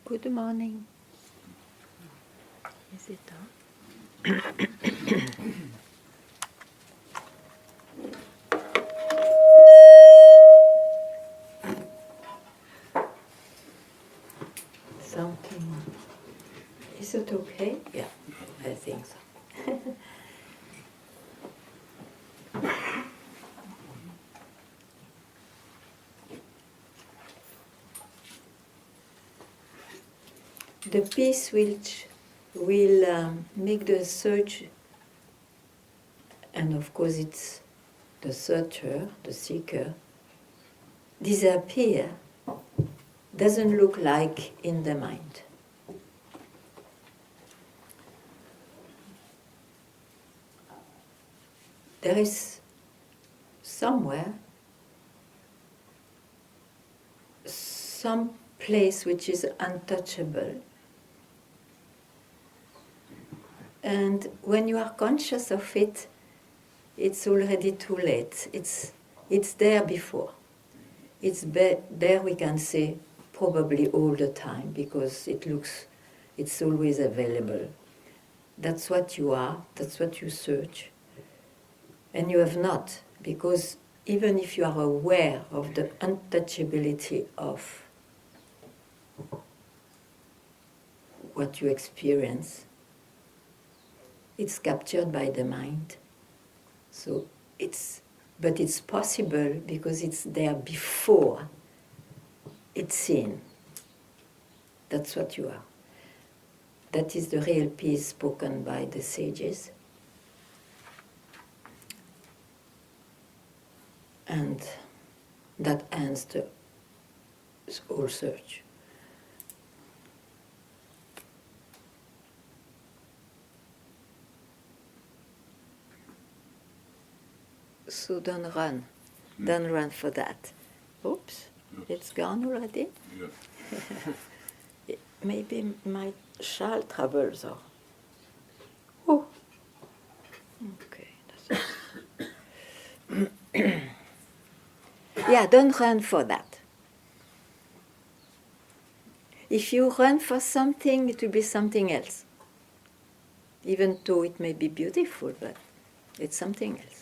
Good morning. Is it on? Something. Is it okay? Yeah, I think so. The piece which will make the search, and of course it's the searcher, the seeker, disappear, doesn't look like in the mind. There is somewhere some place which is untouchable. And when you are conscious of it, it's already too late. It's there before. There we can say probably all the time because it's always available. That's what you are, that's what you search. And you have not, because even if you are aware of the untouchability of what you experience, it's captured by the mind. So but it's possible because it's there before it's seen. That's what you are. That is the real peace spoken by the sages. And that ends the whole search. So don't run. Don't run for that. Oops, it's gone already? Yeah. Maybe my shell troubles or... Oh. Okay. Yeah, don't run for that. If you run for something, it will be something else. Even though it may be beautiful, but it's something else.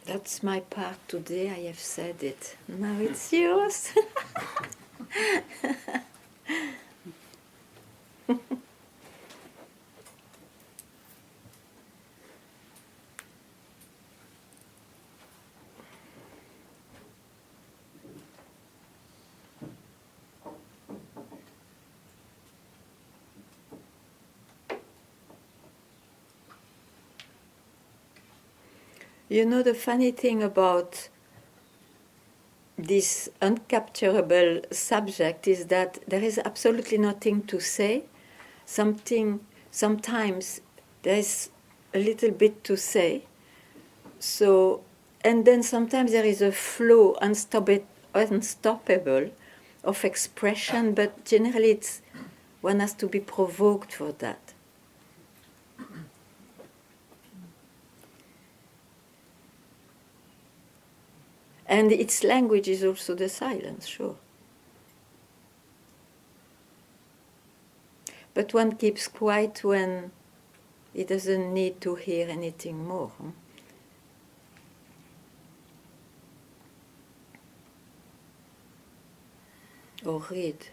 That's my part today, I have said it. Now it's yours. You know, the funny thing about this uncapturable subject is that there is absolutely nothing to say. Sometimes there is a little bit to say. So, and then sometimes there is a flow unstoppable of expression, but generally one has to be provoked for that. And its language is also the silence, sure. But one keeps quiet when he doesn't need to hear anything more. Or read.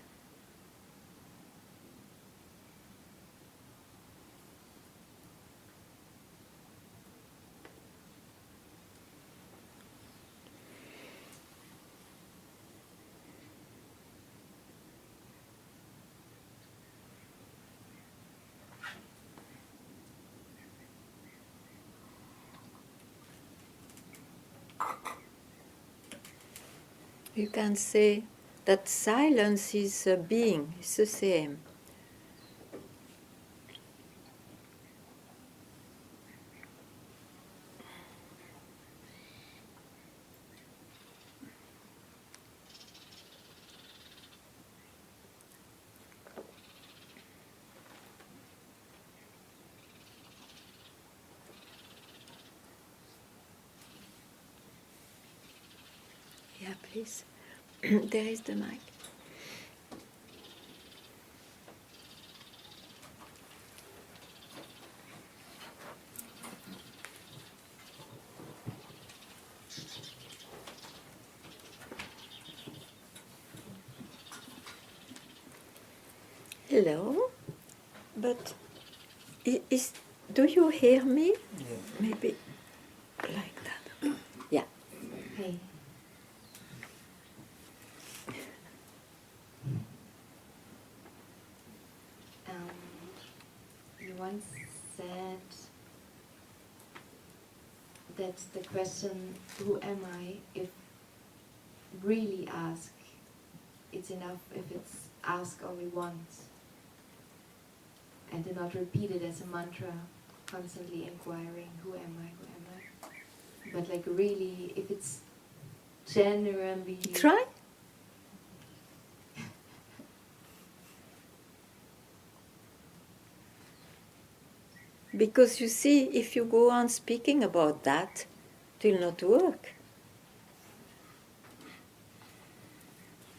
You can say that silence is a being, it's the same. Yeah, please. There is the mic. Hello, but do you hear me? Yeah. Maybe like that. Yeah. Hey. You once said that the question, who am I, if really ask, it's enough if it's ask only once. And do not repeat it as a mantra, constantly inquiring, who am I, who am I? But like really, if it's genuinely... Try. Because you see, if you go on speaking about that, it will not work.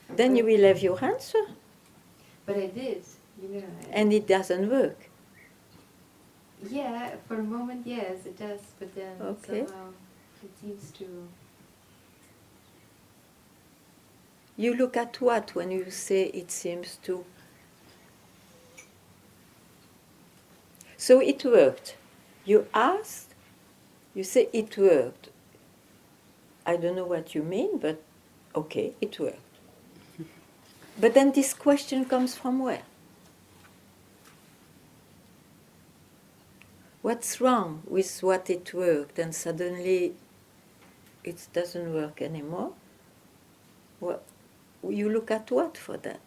Then you will have your answer. But I did, you know. And it doesn't work. Yeah, for a moment, yes, it does. But then Okay. somehow it seems to... You look at what when you say it seems to? So it worked. You asked, you say it worked. I don't know what you mean, but okay, it worked. But then this question comes from where? What's wrong with what it worked and suddenly it doesn't work anymore? Well, you look at what for that?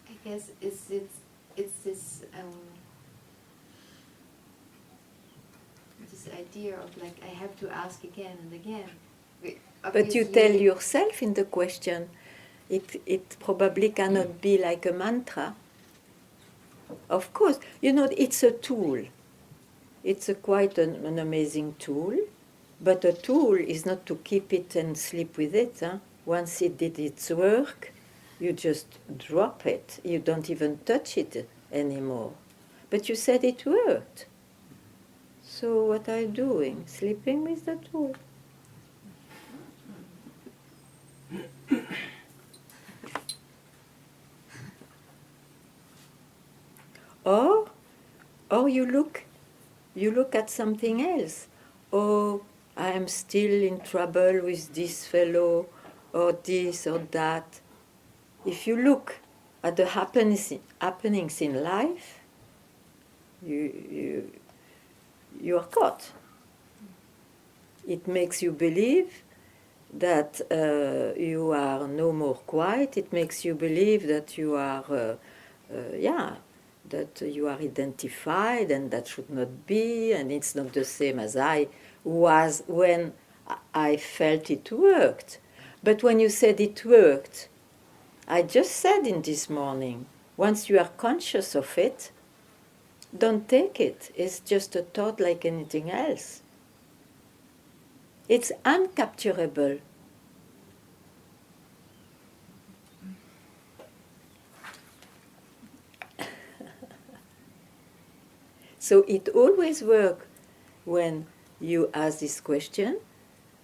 I guess it's this this idea of like I have to ask again and again. But you tell yourself in the question, it probably cannot be like a mantra. Of course, you know, it's a tool. It's quite an amazing tool, but a tool is not to keep it and sleep with it. Huh? Once it did its work, you just drop it. You don't even touch it anymore. But you said it worked. So what are you doing? Sleeping with the tool? Or you look at something else. Oh, I am still in trouble with this fellow, or this or that. If you look at the happenings in life, you are caught. It makes you believe that you are no more quiet. It makes you believe that you are, that you are identified, and that should not be, and it's not the same as I was when I felt it worked. But when you said it worked, I just said in this morning, once you are conscious of it, don't take it. It's just a thought like anything else. It's uncapturable. So it always works when you ask this question.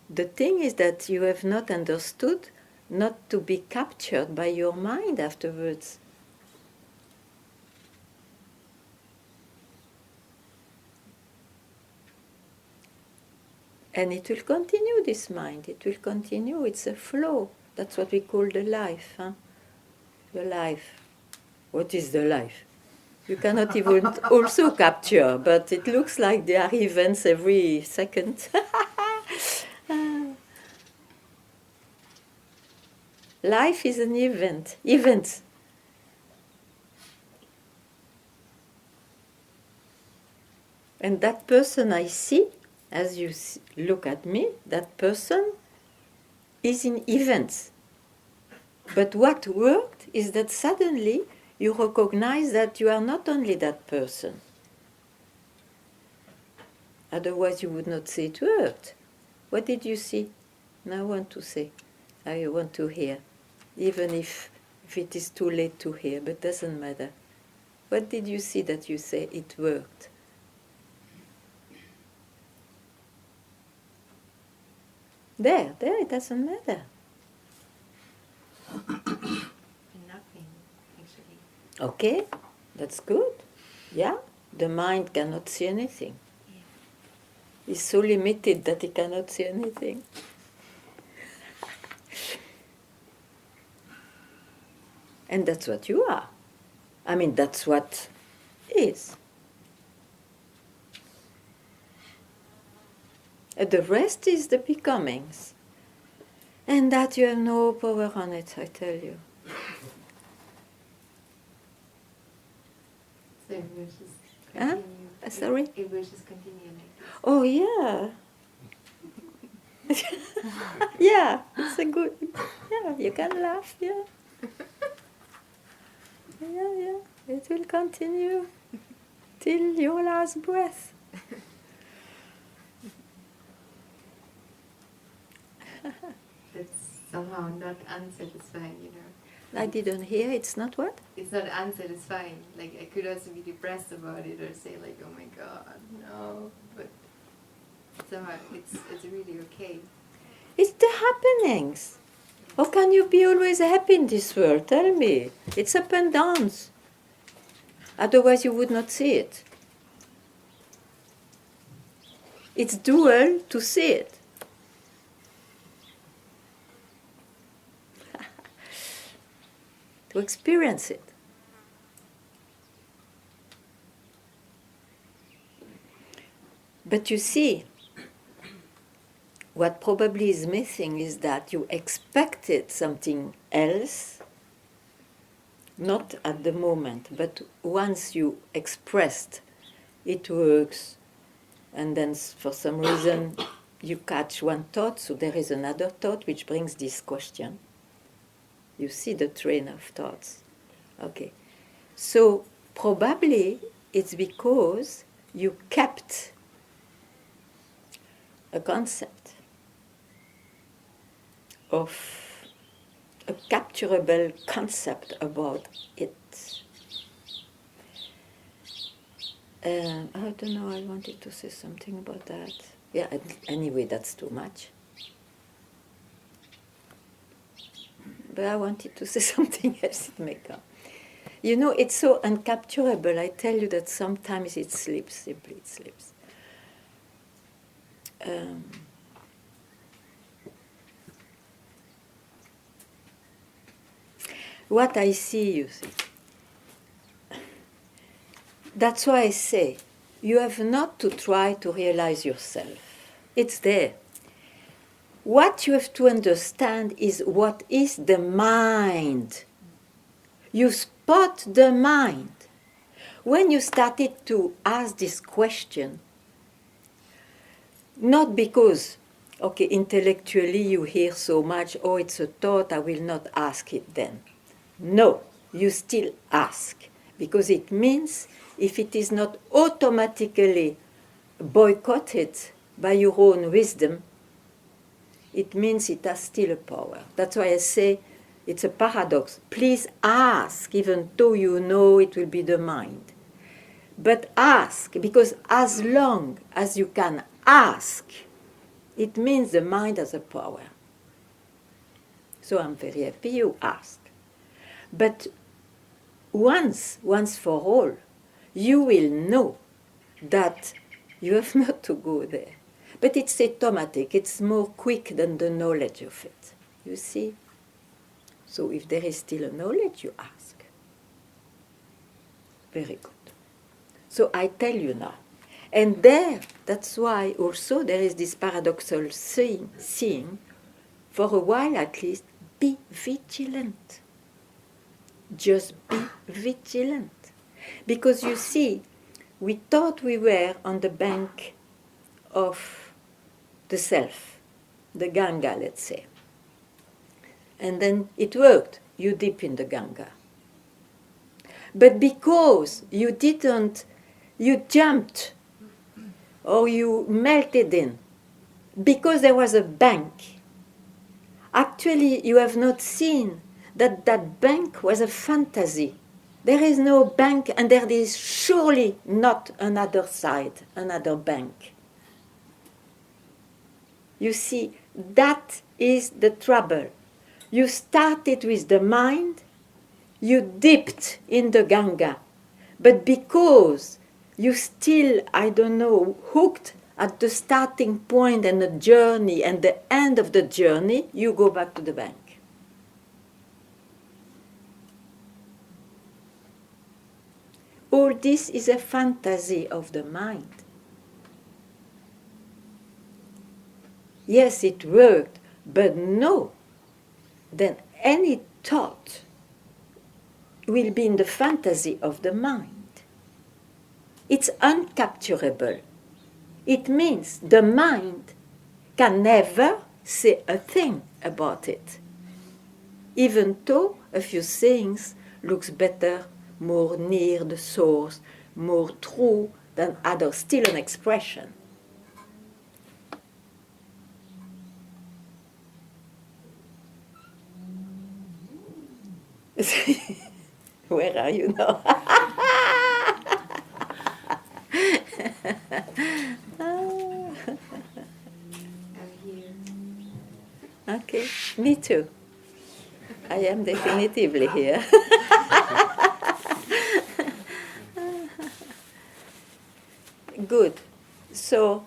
The thing is that you have not understood not to be captured by your mind afterwards. And it will continue, this mind. It will continue. It's a flow. That's what we call the life. Huh? The life. What is the life? You cannot even also capture, but it looks like there are events every second. Life is an event. Events. And that person I see, as you look at me, that person is in events. But what worked is that suddenly you recognize that you are not only that person. Otherwise you would not say it worked. What did you see? Now I want to say. I want to hear. Even if it is too late to hear, but doesn't matter. What did you see that you say it worked? There, it doesn't matter. Nothing, actually. Okay, that's good. Yeah, the mind cannot see anything. Yeah. It's so limited that it cannot see anything. And that's what you are. I mean, that's what is. And the rest is the becomings. And that you have no power on it, I tell you. So it will just continue. Sorry? It will just continue like this. Oh, yeah. Yeah, it's a good... Yeah, you can laugh, yeah. Yeah, it will continue till your last breath. That's somehow not unsatisfying, you know. I didn't hear, it's not what? It's not unsatisfying. Like, I could also be depressed about it or say like, oh my god, no. But somehow it's really okay. It's the happenings. How can you be always happy in this world? Tell me. It's up and downs. Otherwise you would not see it. It's dual to see it. To experience it. But you see, what probably is missing is that you expected something else, not at the moment, but once you expressed it works, and then for some reason you catch one thought, so there is another thought which brings this question. You see the train of thoughts. Okay. So probably it's because you kept a concept of a capturable concept about it. I don't know, I wanted to say something about that. Yeah, anyway, that's too much. But I wanted to say something else, it may come. You know, it's so uncapturable. I tell you that sometimes it slips, simply it slips. What I see, you see. That's why I say, you have not to try to realize yourself. It's there. What you have to understand is what is the mind. You spot the mind. When you started to ask this question, not because, okay, intellectually you hear so much, oh, it's a thought, I will not ask it then. No, you still ask, because it means if it is not automatically boycotted by your own wisdom, it means it has still a power. That's why I say it's a paradox. Please ask, even though you know it will be the mind. But ask, because as long as you can ask, it means the mind has a power. So I'm very happy you asked. But once for all, you will know that you have not to go there. But it's automatic, it's more quick than the knowledge of it. You see? So if there is still a knowledge, you ask. Very good. So I tell you now. And there, that's why also there is this paradoxal seeing, for a while at least, be vigilant. Just be vigilant. Because you see, we thought we were on the bank of the self, the Ganga, let's say. And then it worked. You dip in the Ganga. But because you didn't, you jumped or you melted in, because there was a bank, actually you have not seen that that bank was a fantasy. There is no bank, and there is surely not another side, another bank. You see, that is the trouble. You started with the mind, you dipped in the Ganga, but because you still, I don't know, hooked at the starting point and the journey and the end of the journey, you go back to the bank. All this is a fantasy of the mind. Yes, it worked, but no. Then any thought will be in the fantasy of the mind. It's uncapturable. It means the mind can never say a thing about it, even though a few things looks better, more near the source, more true than others, still an expression. Where are you now? I'm here. Okay, me too. I am definitively here. Good. So,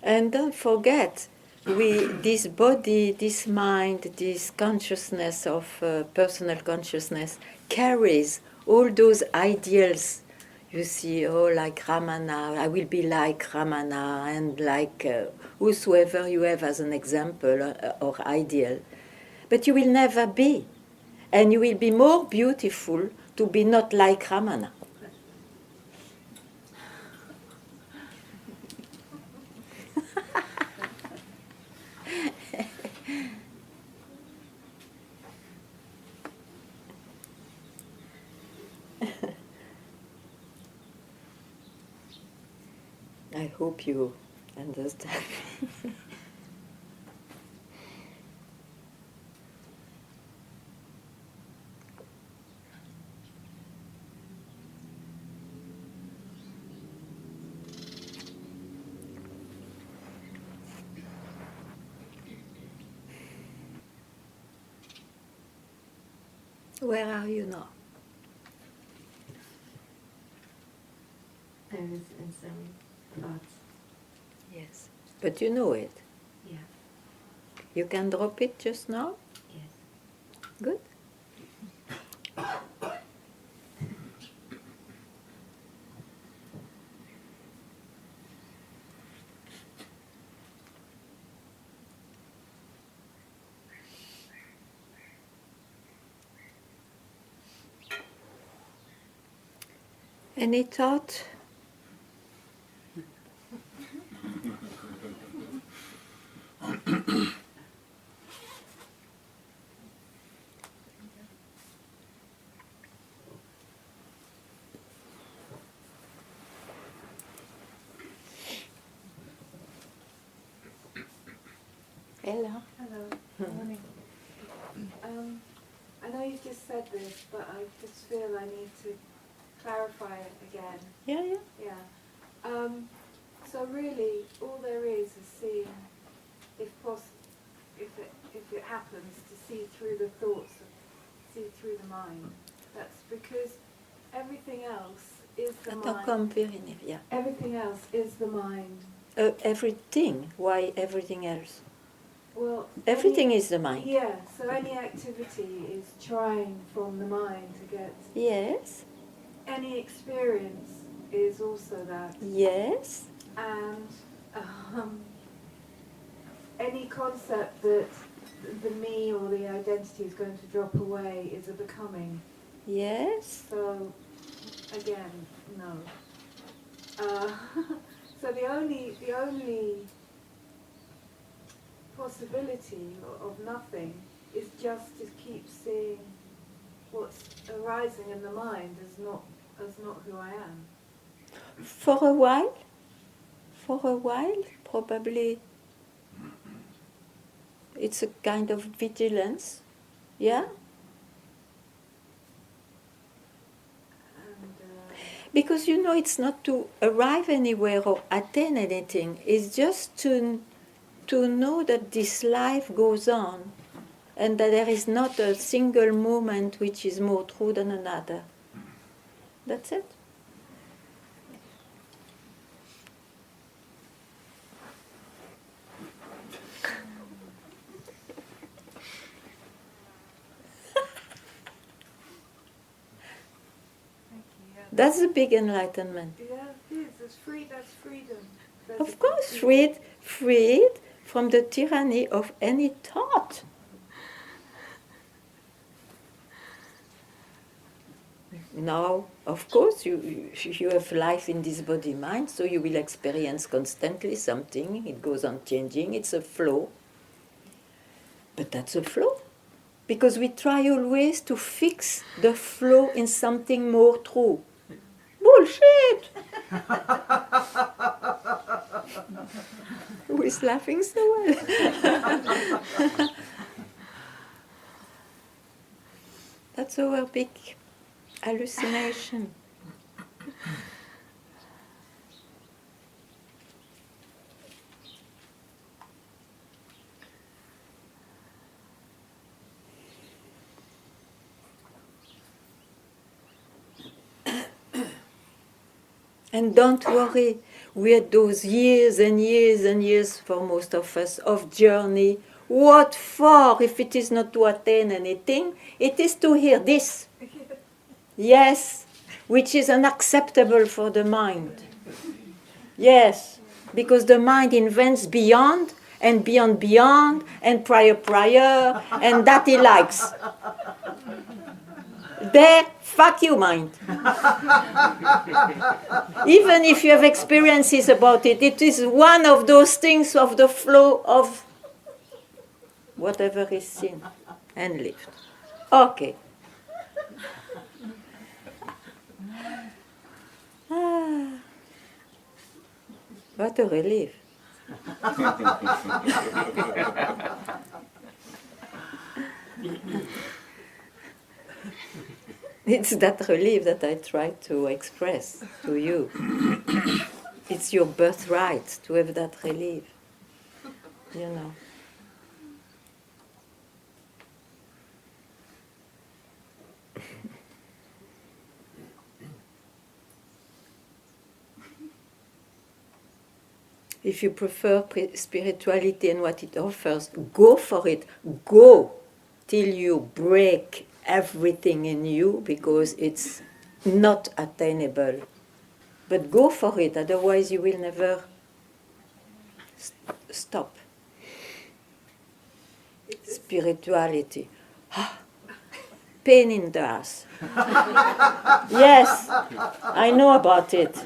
and don't forget, this body, this mind, this consciousness of personal consciousness carries all those ideals. You see, oh, like Ramana, I will be like Ramana, and like whosoever you have as an example or ideal. But you will never be. And you will be more beautiful to be not like Ramana. I hope you understand. Where are you now? I was in some thoughts. Yes. But you know it. Yeah. You can drop it just now? Yes. Good. Any thought? Hello. Hello. Good morning. I know you just said said this, but I just feel I need to clarify it again. Yeah. Yeah. So really, all there is seeing, if it happens, to see through the thoughts, see through the mind. That's because everything else is the mind. Yeah. Everything else is the mind. Everything. Why everything else? Well, Everything is the mind. Yeah, so any activity is trying from the mind to get... Yes. Any experience is also that. Yes. And any concept that the me or the identity is going to drop away is a becoming. Yes. So, again, no. So the only possibility of nothing is just to keep seeing what's arising in the mind as not who I am. For a while, probably it's a kind of vigilance, yeah? Because it's not to arrive anywhere or attain anything, it's just to know that this life goes on and that there is not a single moment which is more true than another. That's it. That's a big enlightenment. Yeah, it is. That's freedom. Of course, freed from the tyranny of any thought. Now, of course, you have life in this body-mind, so you will experience constantly something. It goes on changing. It's a flow. But that's a flow. Because we try always to fix the flow in something more true. Bullshit! Who is laughing so well? That's our big hallucination. And don't worry, we had those years and years and years for most of us of journey. What for if it is not to attain anything? It is to hear this. Yes, which is unacceptable for the mind. Yes, because the mind invents beyond and beyond and prior and that he likes. There, fuck you, mind. Even if you have experiences about it, it is one of those things of the flow of whatever is seen and lived. Okay. What a relief. It's that relief that I try to express to you. It's your birthright to have that relief, If you prefer spirituality and what it offers, go for it. Go till you break everything in you because it's not attainable. But go for it, otherwise you will never stop. Spirituality. Pain in the ass. Yes, I know about it.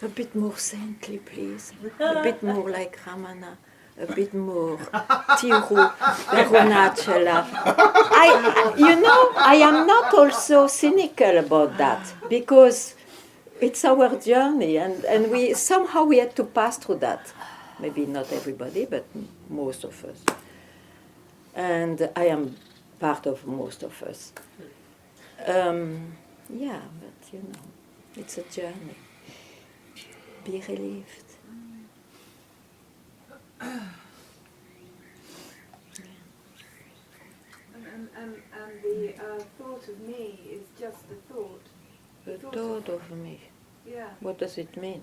A bit more saintly, please. A bit more like Ramana. A bit more Tiru, Verunachala. I am not also cynical about that, because it's our journey, and we had to pass through that. Maybe not everybody, but most of us. And I am part of most of us. Yeah, but it's a journey. Be relieved. And the thought of me is just a thought. The thought of me. Yeah. What does it mean?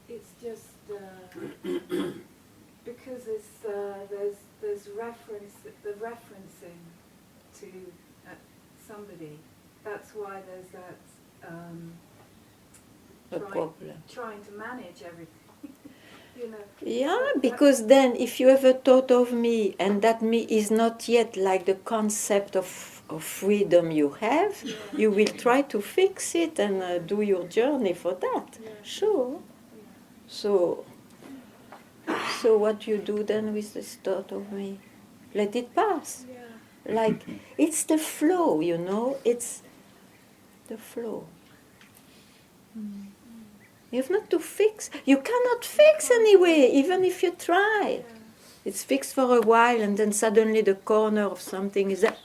It's just because there's the referencing to somebody. That's why there's that trying to manage everything. Yeah, because then if you have a thought of me, and that me is not yet like the concept of freedom you have, Yeah. you will try to fix it and do your journey for that. Yeah. Sure. Yeah. So what you do then with this thought of me? Let it pass. Yeah. Like, it's the flow, it's the flow. You have not to fix. You cannot fix anyway, even if you try. Yeah. It's fixed for a while, and then suddenly the corner of something is there.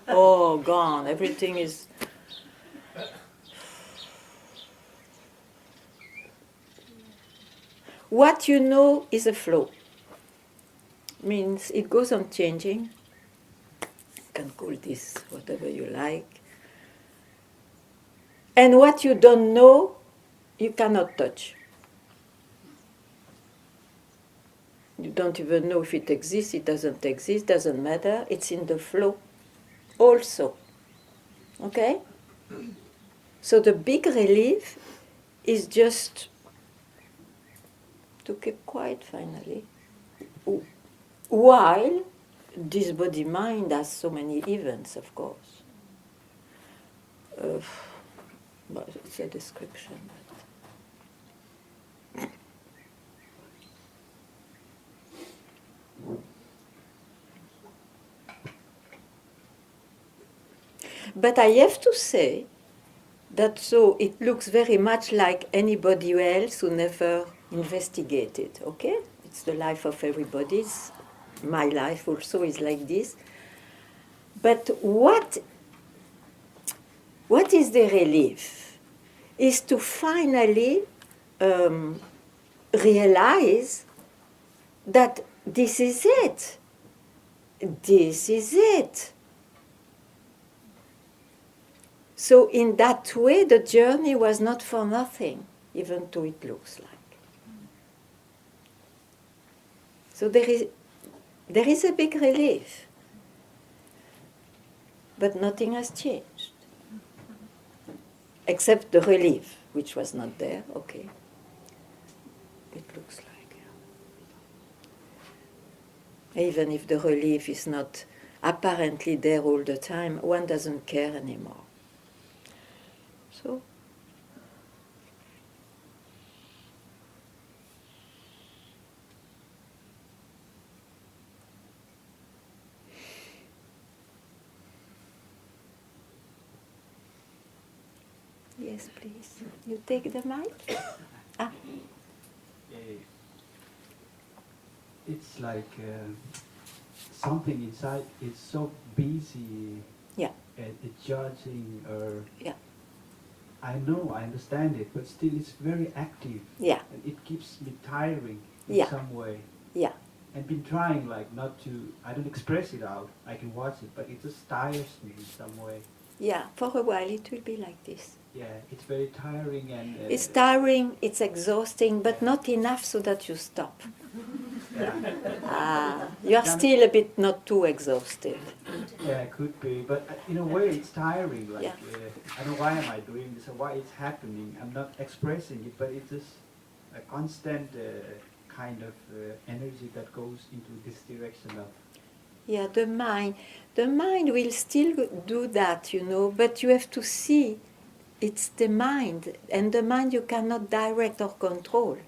Oh, gone. Everything is. What you know is a flow. Means it goes on changing. You can call this whatever you like. And what you don't know, you cannot touch. You don't even know if it exists, it doesn't exist, doesn't matter. It's in the flow also. Okay? So the big relief is just to keep quiet finally. While this body-mind has so many events, of course. But it's a description. But I have to say that so it looks very much like anybody else who never investigated, okay? It's the life of everybody. My life also is like this. But what is the relief? Is to finally realize that this is it. This is it. So in that way, the journey was not for nothing, even though it looks like. So there is a big relief. But nothing has changed. Except the relief, which was not there, okay. It looks like. Even if the relief is not apparently there all the time, one doesn't care anymore. So, yes, please. You take the mic. It's like something inside is so busy. Yeah. And it's judging or. Yeah. I know, I understand it, but still it's very active. Yeah. And it keeps me tiring in Yeah. some way. Yeah. And been trying like not to, I don't express it out, I can watch it, but it just tires me in some way. Yeah, for a while it will be like this. Yeah, it's very tiring and... It's tiring, it's exhausting, but not enough so that you stop. Yeah. You are still a bit not too exhausted. Yeah, it could be, but in a way it's tiring. Like, Yeah. I don't know why am I doing this or why it's happening. I'm not expressing it, but it's just a constant kind of energy that goes into this direction of. Yeah, the mind will still do that, but you have to see it's the mind, and the mind you cannot direct or control.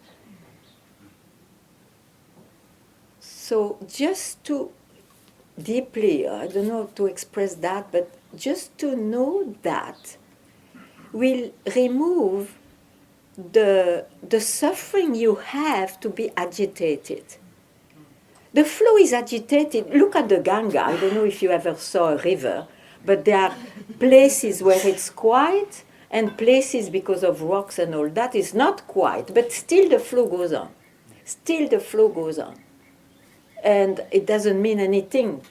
So just to deeply, I don't know how to express that, but just to know that will remove the suffering you have to be agitated. The flow is agitated. Look at the Ganga. I don't know if you ever saw a river, but there are places where it's quiet and places because of rocks and all that is not quiet, but still the flow goes on. Still the flow goes on. And it doesn't mean anything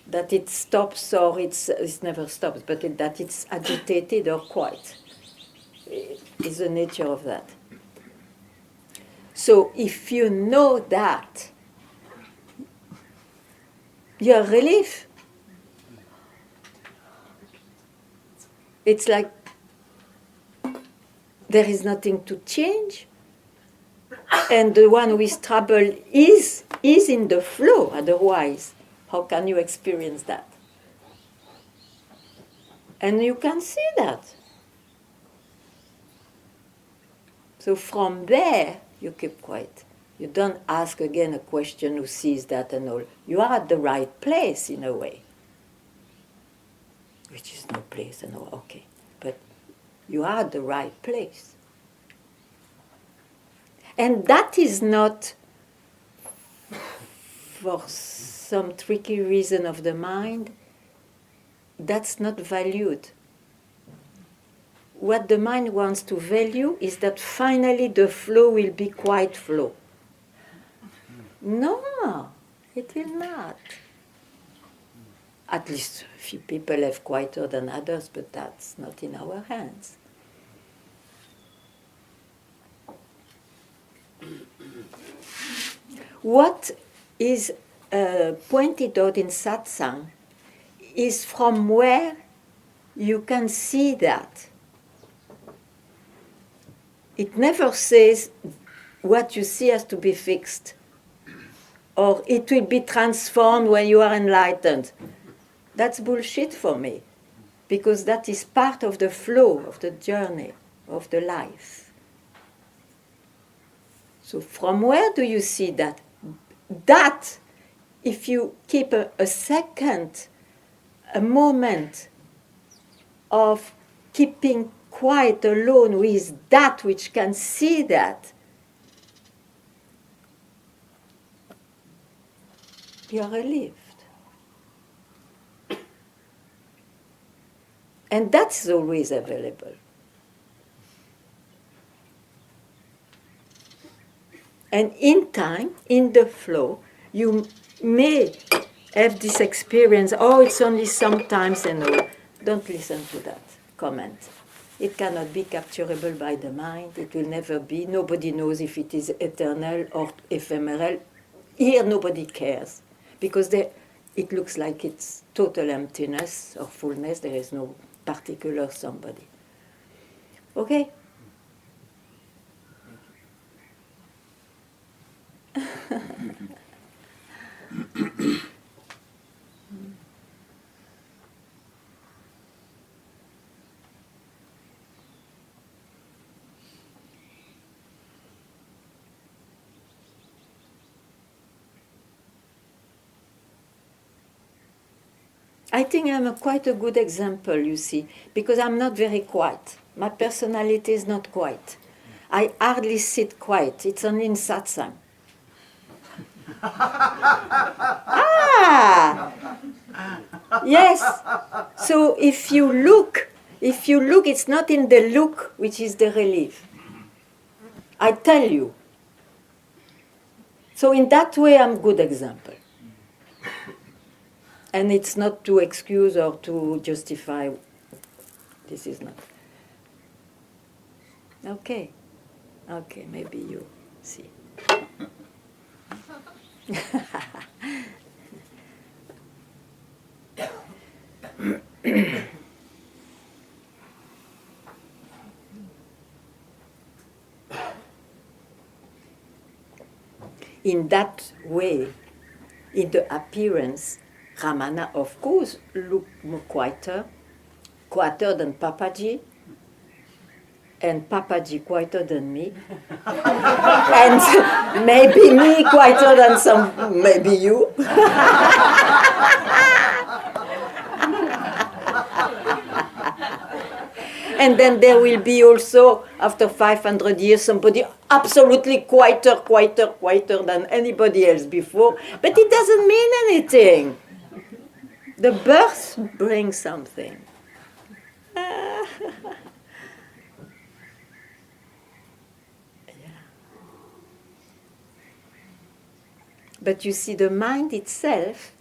that it stops or it never stops, but that it's agitated or quiet. It's the nature of that. So if you know that, you're relief. It's like there is nothing to change. And the one who is troubled is in the flow, otherwise, how can you experience that? And you can see that. So from there, you keep quiet. You don't ask again a question who sees that and all. You are at the right place in a way. Which is no place and all, okay. But you are at the right place. And that is not for some tricky reason of the mind. That's not valued. What the mind wants to value is that finally the flow will be quiet flow. No, it will not. At least a few people have quieter than others, but that's not in our hands. What is pointed out in Satsang is from where you can see that. It never says what you see has to be fixed, or it will be transformed when you are enlightened. That's bullshit for me, because that is part of the flow of the journey of the life. So from where do you see that? That, if you keep a second, a moment of keeping quiet alone with that which can see that, you are relieved. And that's always available. And in time, in the flow, you may have this experience, oh, it's only sometimes and all. Don't listen to that comment. It cannot be capturable by the mind. It will never be. Nobody knows if it is eternal or ephemeral. Here, nobody cares. Because it looks like it's total emptiness or fullness. There is no particular somebody. Okay? I think I'm quite a good example, you see, because I'm not very quiet. My personality is not quiet. I hardly sit quiet. It's only in Satsang. Ah! Yes. So if you look, it's not in the look which is the relief. I tell you. So in that way, I'm a good example. And it's not to excuse or to justify. This is not. Okay. Okay, maybe you see. in that way, in the appearance, Ramana, of course, looked more quieter than Papaji, and Papaji quieter than me, and maybe me quieter than maybe you. And then there will be also, after 500 years, somebody absolutely quieter than anybody else before. But it doesn't mean anything. The birth brings something. Yeah. But you see, the mind itself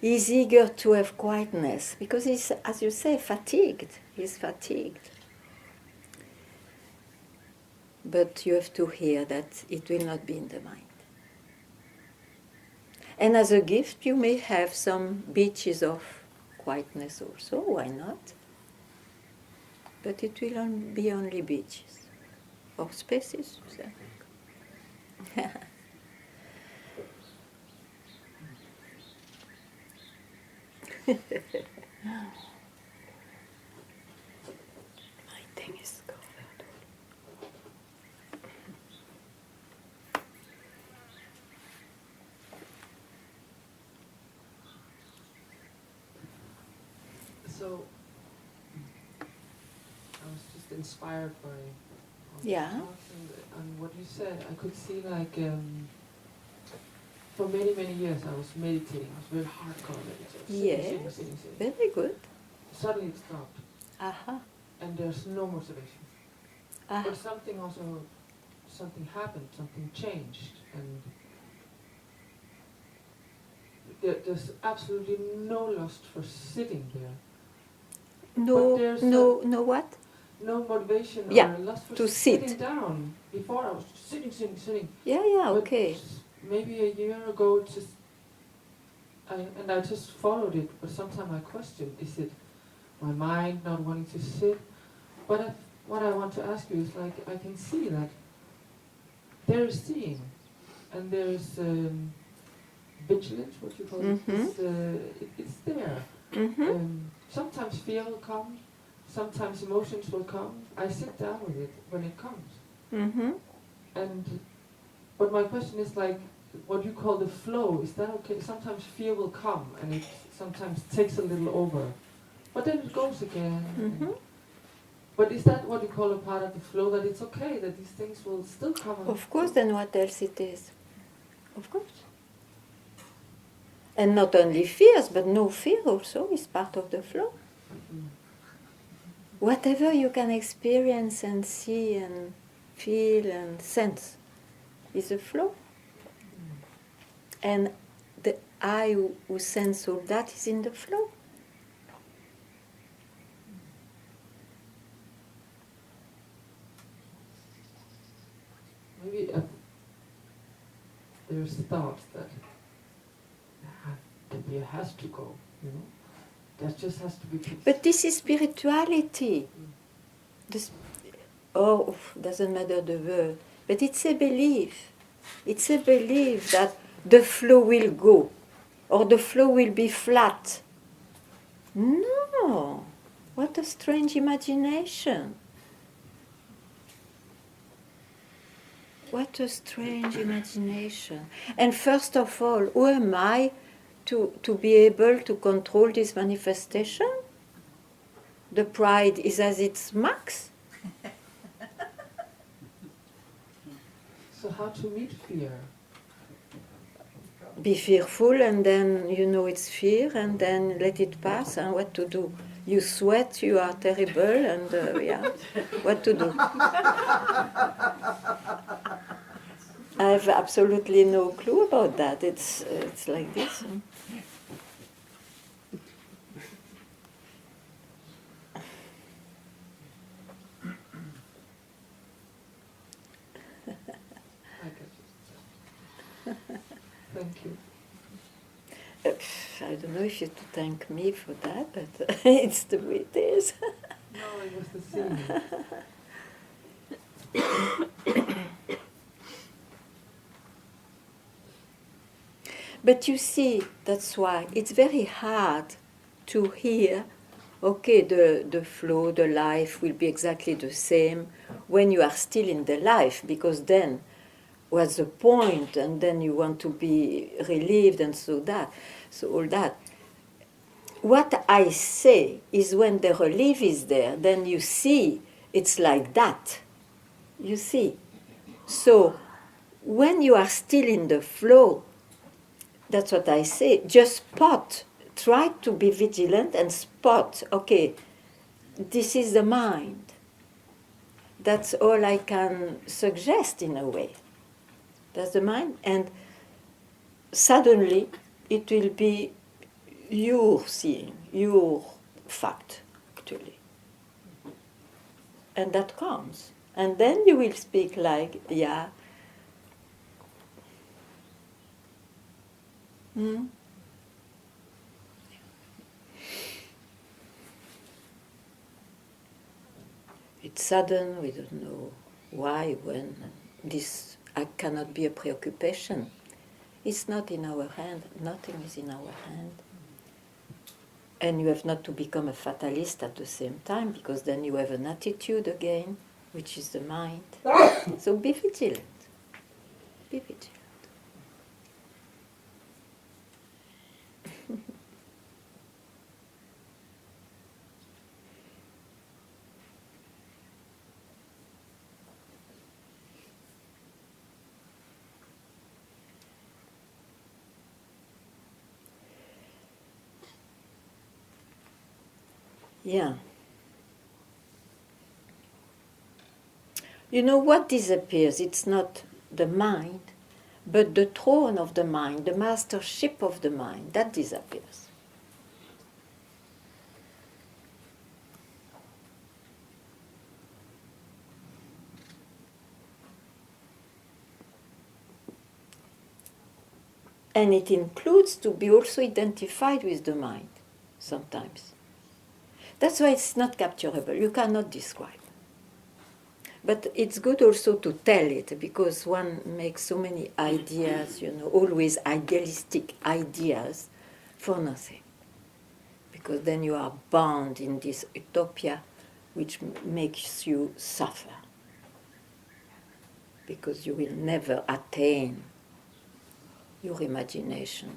is eager to have quietness because he's, as you say, fatigued. He's fatigued. But you have to hear that it will not be in the mind. And as a gift, you may have some beaches of quietness also, why not? But it will be only beaches or spaces. My thing is covered. So, I was just inspired by all the Yeah. talks and what you said. I could see for many, many years I was meditating. I was very hardcore meditating. Yes. Sitting. Very good. Suddenly it stopped. Aha. And there's no motivation. Ah. But something happened, something changed. And there's absolutely no lust for sitting there. No, But there's no what? no motivation Yeah, or lust for to sitting sit. down. Before I was just sitting. Yeah, But okay. maybe a year ago, I just followed it. But sometimes I questioned: is it my mind not wanting to sit? But what I want to ask you is, I can see that there is seeing, and there's vigilance. What you call it? It's there. Sometimes fear will come. Sometimes emotions will come. I sit down with it when it comes. But my question is what you call the flow, is that okay? Sometimes fear will come and it sometimes takes a little over. But then it goes again. But is that what you call a part of the flow, that it's okay, that these things will still come? Of course, then what else it is? Of course. And not only fears, but no fear also is part of the flow. Whatever you can experience and see and feel and sense is a flow. And the I who sense all that is in the flow. Maybe there's thoughts that the fear has to go, That just has to be peace. But this is spirituality. Doesn't matter the word. But it's a belief. It's a belief that the flow will go, or the flow will be flat. No! What a strange imagination. What a strange imagination. And first of all, who am I to be able to control this manifestation? The pride is at its max. So how to meet fear? Be fearful, and then you know it's fear, and then let it pass. And what to do? You sweat, you are terrible, and what to do? I have absolutely no clue about that. It's like this. Thank you. I don't know if you to thank me for that, but it's the way it is. No, it was the same. But you see, that's why it's very hard to hear, okay, the flow, the life will be exactly the same when you are still in the life, because then what's the point? And then you want to be relieved and so all that. What I say is when the relief is there, then you see it's like that. You see. So when you are still in the flow, that's what I say, just spot, try to be vigilant and spot, okay, this is the mind. That's all I can suggest in a way. That's the mind, and suddenly it will be your seeing, your fact, actually. And that comes. And then you will speak like, yeah. Hmm? It's sudden, we don't know why, when. This cannot be a preoccupation. It's not in our hand, nothing is in our hand. And you have not to become a fatalist at the same time, because then you have an attitude again, which is the mind. So be vigilant. Be vigilant. Yeah. You know what disappears? It's not the mind, but the throne of the mind, the mastership of the mind, that disappears. And it includes to be also identified with the mind, sometimes. That's why it's not capturable. You cannot describe. But it's good also to tell it, because one makes so many ideas, always idealistic ideas for nothing. Because then you are bound in this utopia which makes you suffer. Because you will never attain your imagination.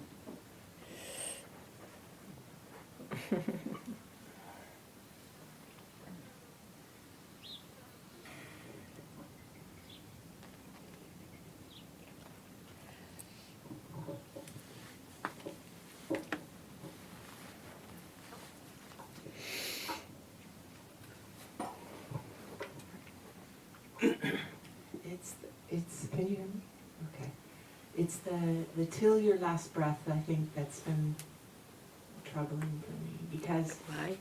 It's. Can you hear me? Okay. It's the till your last breath. I think that's been troubling for me, because Why?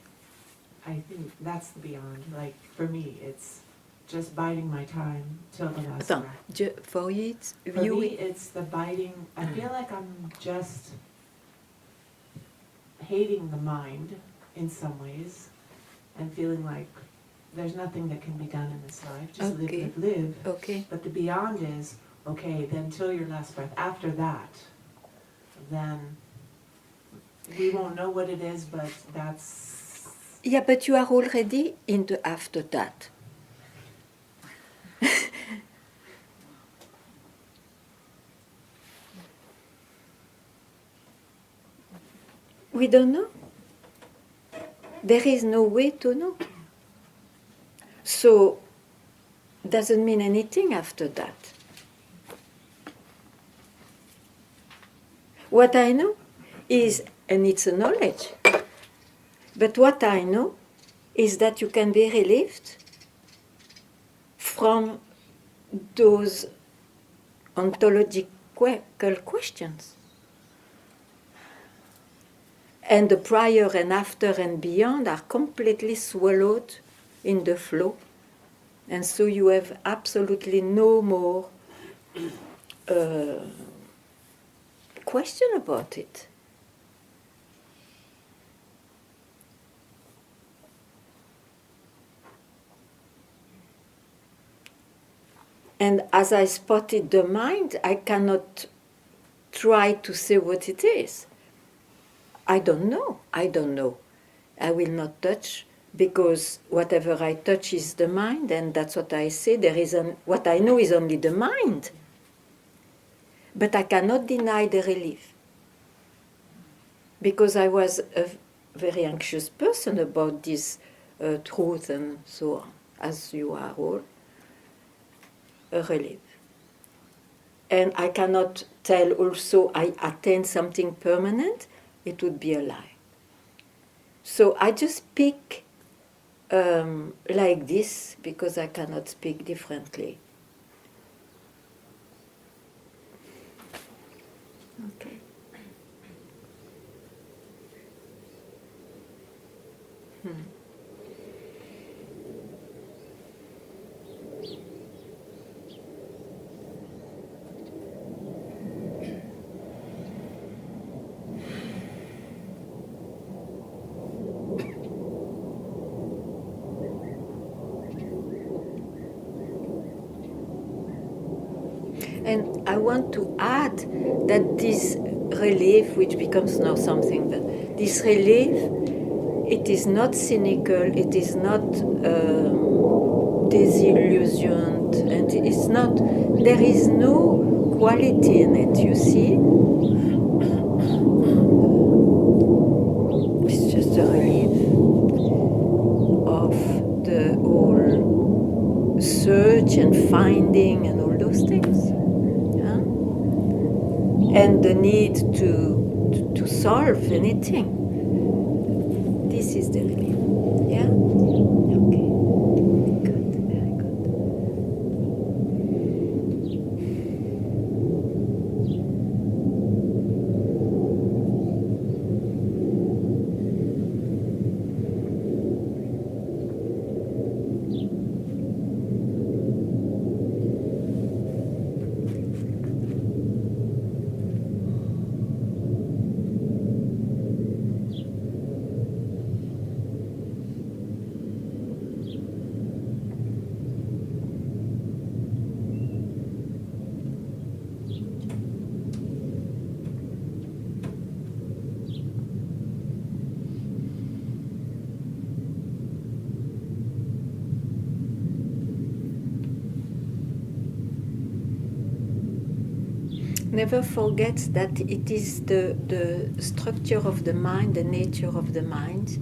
I think that's the beyond. Like for me, it's just biding my time till the last Attends, breath. for you, For me, it's the biding. I feel like I'm just hating the mind in some ways, and feeling like there's nothing that can be done in this life. Just Okay. live. Okay. But the beyond is, okay, then till your last breath. After that, then we won't know what it is, but that's... Yeah, but you are already in the after that. We don't know. There is no way to know. So, doesn't mean anything after that. What I know is, and it's a knowledge, but what I know is that you can be relieved from those ontological questions. And the prior and after and beyond are completely swallowed in the flow. And so you have absolutely no more question about it. And as I spotted the mind, I cannot try to say what it is. I don't know. I don't know. I will not touch, because whatever I touch is the mind, and that's what I say. What I know is only the mind. But I cannot deny the relief, because I was a very anxious person about this truth and so on, as you are all. A relief. And I cannot tell also I attain something permanent. It would be a lie. So I just speak like this because I cannot speak differently. Okay. And I want to add that this relief, which becomes now something, but this relief, it is not cynical, it is not disillusioned, and it's not, there is no quality in it, you see? It's just a relief of the whole search and finding and all those things. Yeah? And the need to solve anything. This is the relief. Yeah? Okay. Good, very good. Never forget that it is the structure of the mind, the nature of the mind,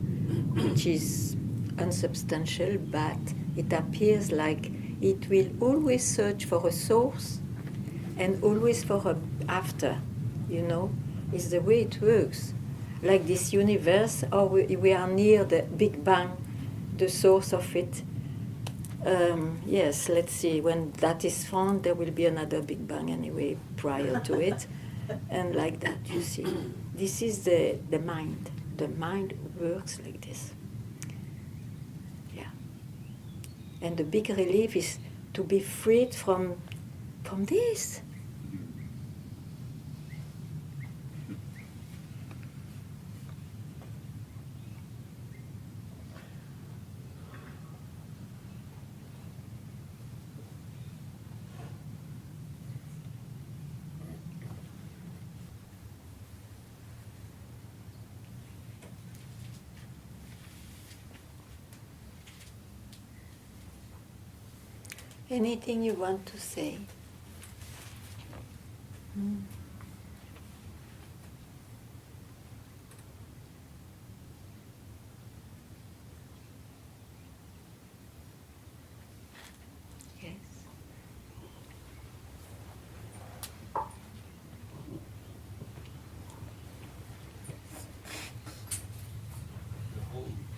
which is unsubstantial, but it appears like it will always search for a source and always for a after, you know, is the way it works. Like this universe, or we are near the Big Bang, the source of it. Yes, let's see. When that is found, there will be another Big Bang anyway, prior to it. And like that, you see. This is the mind. The mind works like this. Yeah. And the big relief is to be freed from this. Anything you want to say? Yes.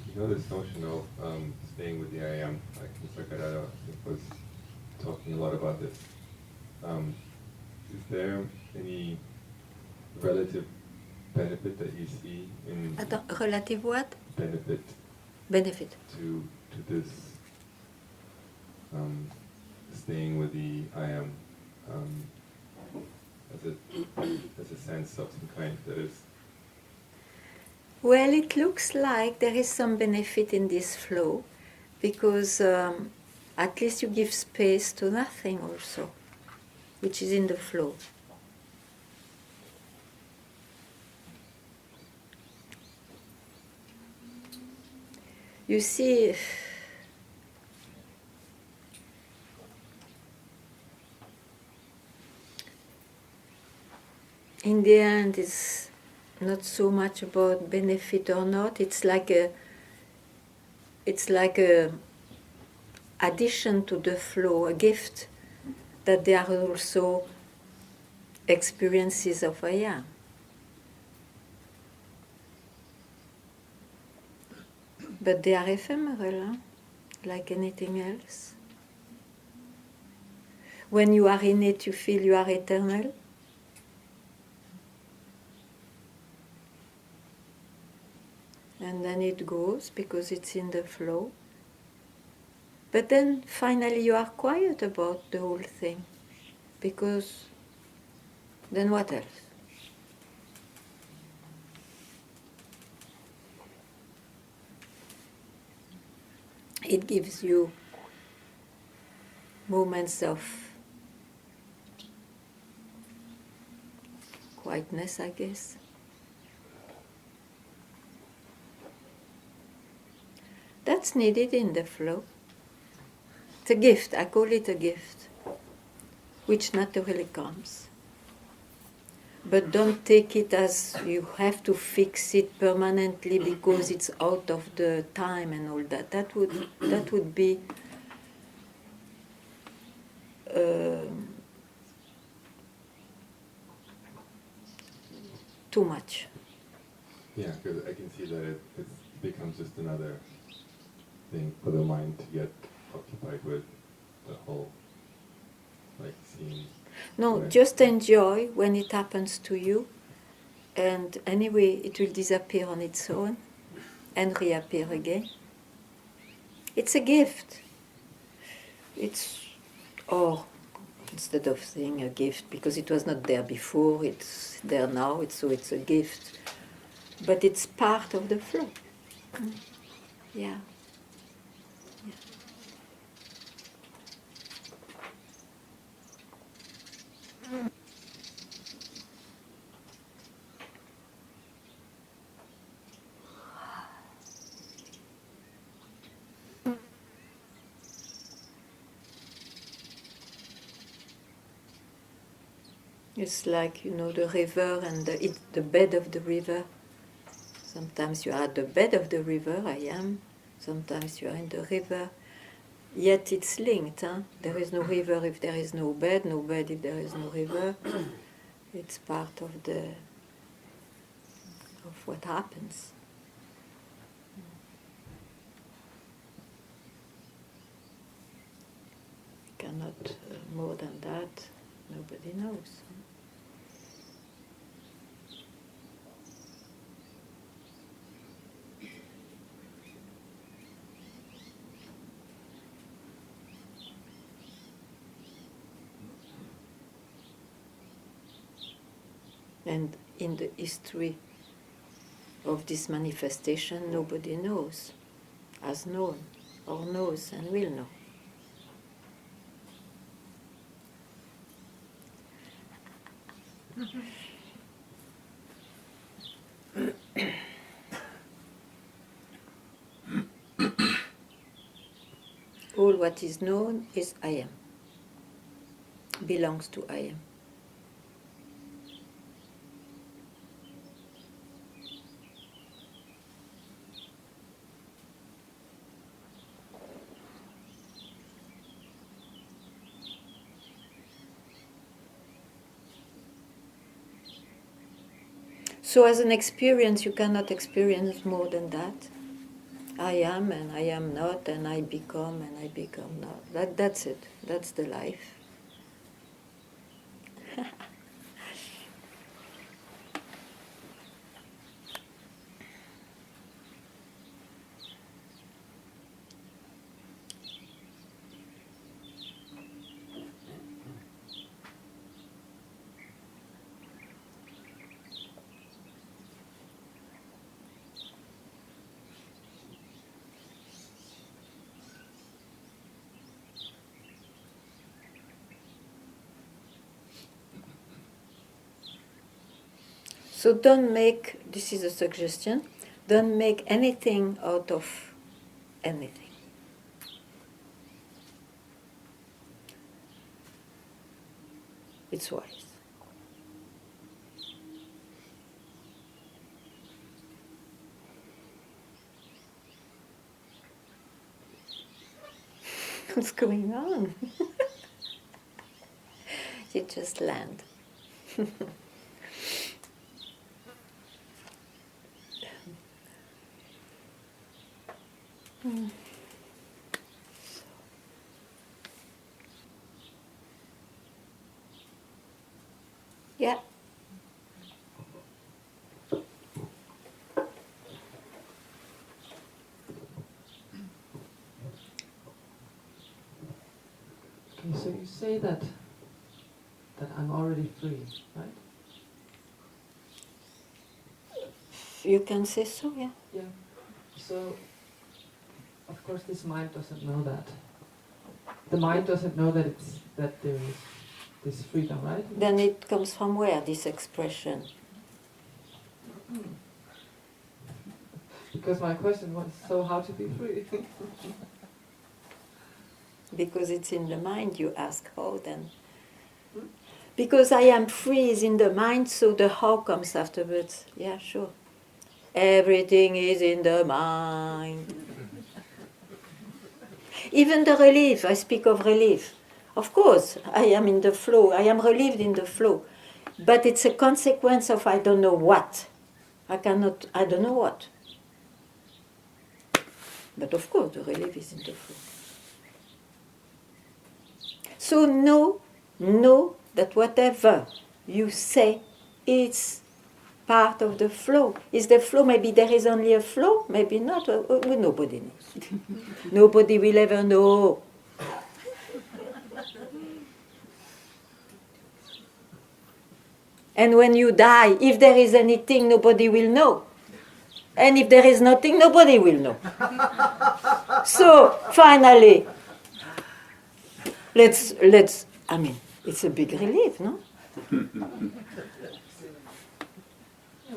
You know, this notion of staying with the I am, like Mr. Carrera was talking a lot about this. Is there any relative benefit that you see in Relative what? benefit Benefit. to this staying with the I am as a sense of some kind that is? Well, it looks like there is some benefit in this flow, because at least you give space to nothing also, which is in the flow. You see, in the end, it's not so much about benefit or not. It's like a addition to the flow, a gift that there are also experiences of I am. But they are ephemeral, huh? Like anything else. When you are in it, you feel you are eternal. And then it goes because it's in the flow. But then finally you are quiet about the whole thing. Because then what else? It gives you moments of quietness, I guess. That's needed in the flow. It's a gift, I call it a gift, which naturally comes. But don't take it as you have to fix it permanently because it's out of the time and all that. That would be too much. Yeah, because I can see that it becomes just another thing for the mind to get occupied with the whole, like, scene. No, Right. just enjoy when it happens to you, and anyway, it will disappear on its own and reappear again. It's a gift. It's, or instead of saying a gift, because it was not there before, it's there now, so it's a gift. But it's part of the flow. Yeah. It's like, the river and the bed of the river. Sometimes you are at the bed of the river, I am. Sometimes you are in the river. Yet it's linked. Huh? There is no river if there is no bed if there is no river. It's part of what happens. Cannot more than that. Nobody knows. And in the history of this manifestation, nobody knows, has known, or knows and will know. All what is known is I am, belongs to I am. So as an experience, you cannot experience more than that. I am and I am not, and I become and I become not. That's it. That's the life. So don't make, this is a suggestion, don't make anything out of anything. It's wise. What's going on? You just land. Yeah. Okay, so you say that I'm already free, right? You can say so, yeah. Yeah. So, of course, this mind doesn't know that. The mind doesn't know that there is this freedom, right? Then it comes from where, this expression? Because my question was, so how to be free? Because it's in the mind, you ask how then. Because I am free is in the mind, so the how comes afterwards. Yeah, sure. Everything is in the mind. Even the relief, I speak of relief. Of course, I am in the flow, I am relieved in the flow. But it's a consequence of I don't know what. I don't know what. But of course, the relief is in the flow. So know that whatever you say, it's part of the flow. Is the flow, maybe there is only a flow, maybe not, nobody knows. Nobody will ever know. And when you die, if there is anything, nobody will know. And if there is nothing, nobody will know. So, finally, let's, I mean, it's a big relief, no? Yeah,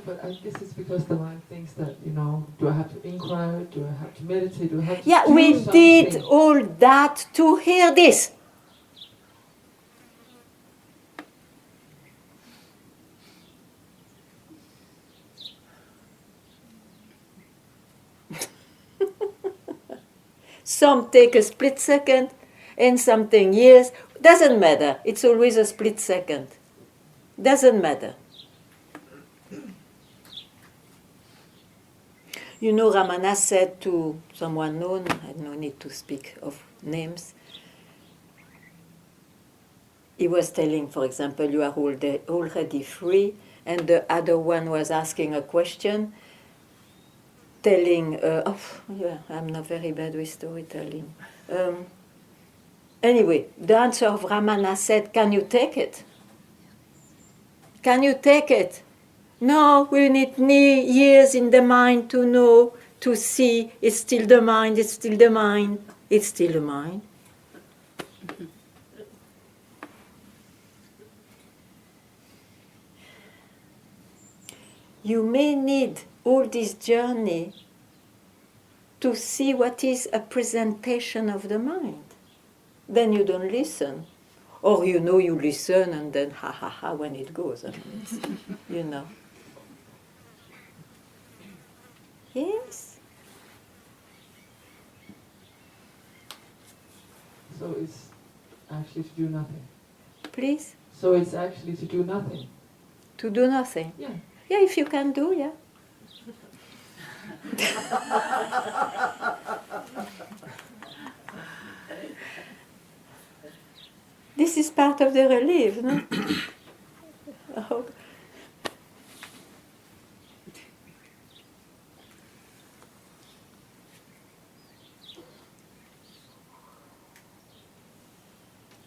but I guess it's because the mind thinks that, do I have to inquire? Do I have to meditate? Do I have to Yeah, do we something? did all that to hear this. Some take a split second, and some take years. Doesn't matter. It's always a split second. Doesn't matter. You know, Ramana said to someone known, I have no need to speak of names. He was telling, for example, you are already free, and the other one was asking a question, telling, yeah, I'm not very bad with storytelling. Anyway, the answer of Ramana said, can you take it? Can you take it? No, we need years in the mind to know, to see, it's still the mind, it's still the mind, it's still the mind. You may need all this journey to see what is a presentation of the mind. Then you don't listen. Or you listen and then ha ha ha when it goes. I mean, Yes? So it's actually to do nothing. Please? So it's actually to do nothing. To do nothing? Yeah. Yeah, if you can do, yeah. This is part of the relief, no? Oh.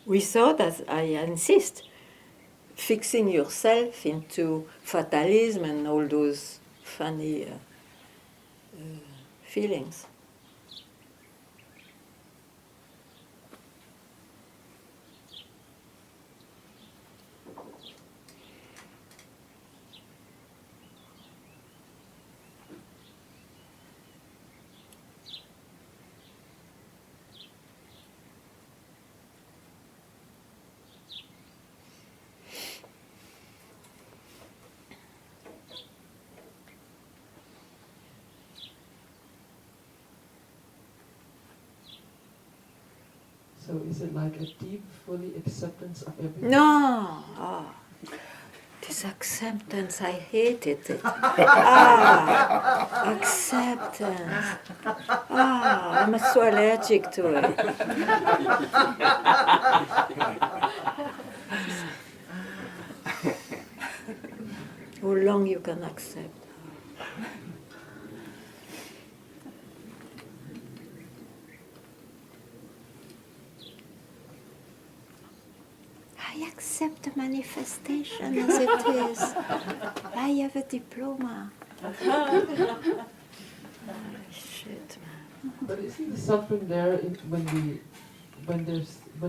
We thought, as I insist, fixing yourself into fatalism and all those funny feelings. So is it like a deep, fully acceptance of everything? No. This acceptance, I hated it. Acceptance. I'm so allergic to it. How long you can accept? I accept the manifestation as it is. I have a diploma. Shit, man. But isn't the suffering there when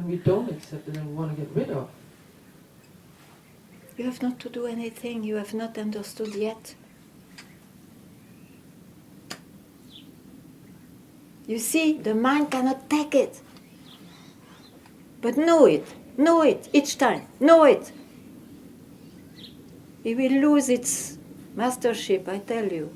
we don't accept it and we want to get rid of? You have not to do anything you have not understood yet. You see, the mind cannot take it. But know it each time, know it. It will lose its mastership, I tell you.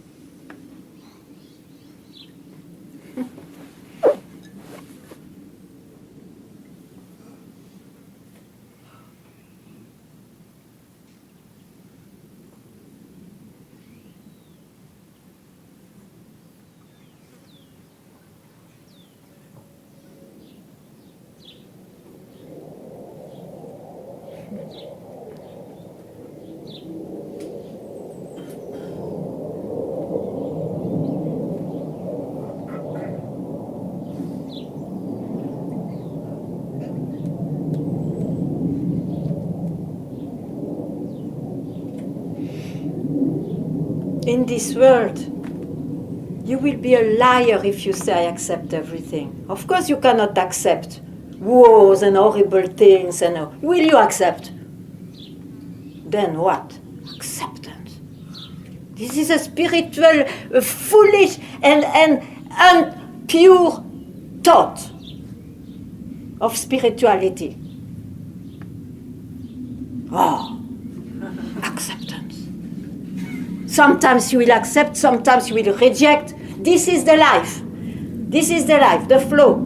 In this world, you will be a liar if you say I accept everything. Of course you cannot accept wars and horrible things. Will you accept? Then what? Acceptance. This is a spiritual, foolish and pure thought of spirituality. Acceptance. Sometimes you will accept, sometimes you will reject. This is the life. This is the life, the flow.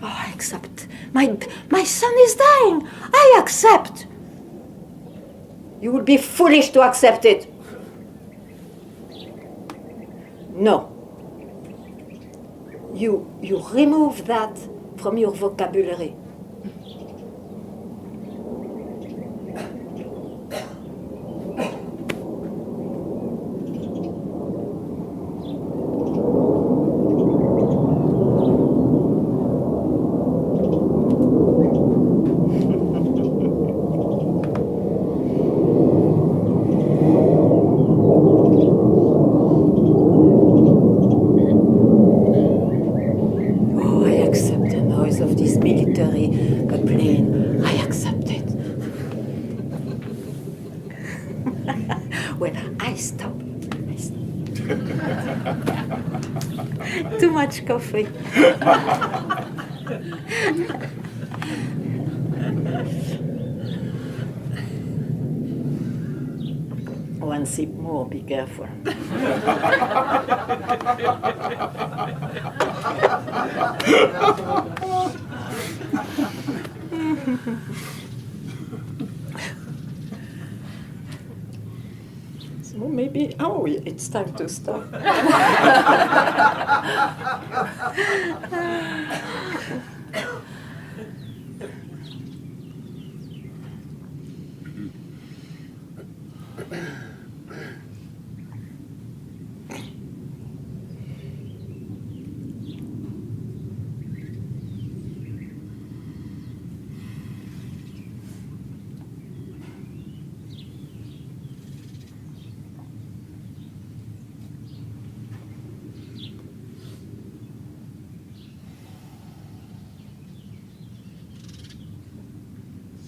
I accept. My son is dying. I accept. You would be foolish to accept it. No. You remove that from your vocabulary. Too much coffee. One sip more, be careful. So maybe, it's time to stop.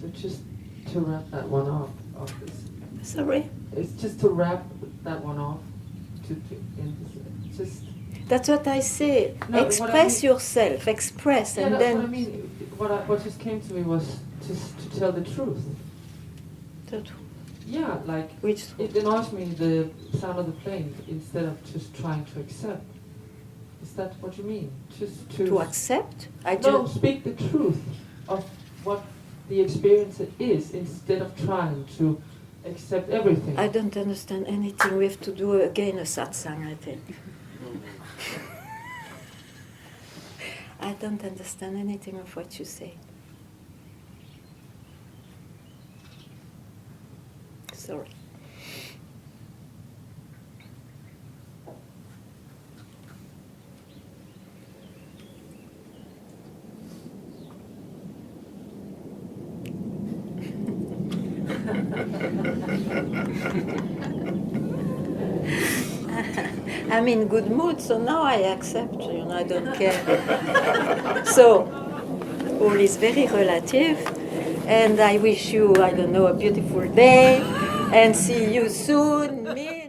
So just to wrap that one off this. Sorry? It's just to wrap that one off. That's what I say. No, express yourself. Express, yeah, and that's then. what I mean. What just came to me was just to tell the truth. The truth. Yeah, like Which it annoys me the sound of the plane instead of just trying to accept. Is that what you mean? Just to accept? I no, just speak the truth of what the experience is instead of trying to accept everything. I don't understand anything. We have to do again a satsang, I think. I don't understand anything of what you say. Sorry. I'm in good mood, so now I accept, I don't care. So, all is very relative, and I wish you, I don't know, a beautiful day, and see you soon. Me.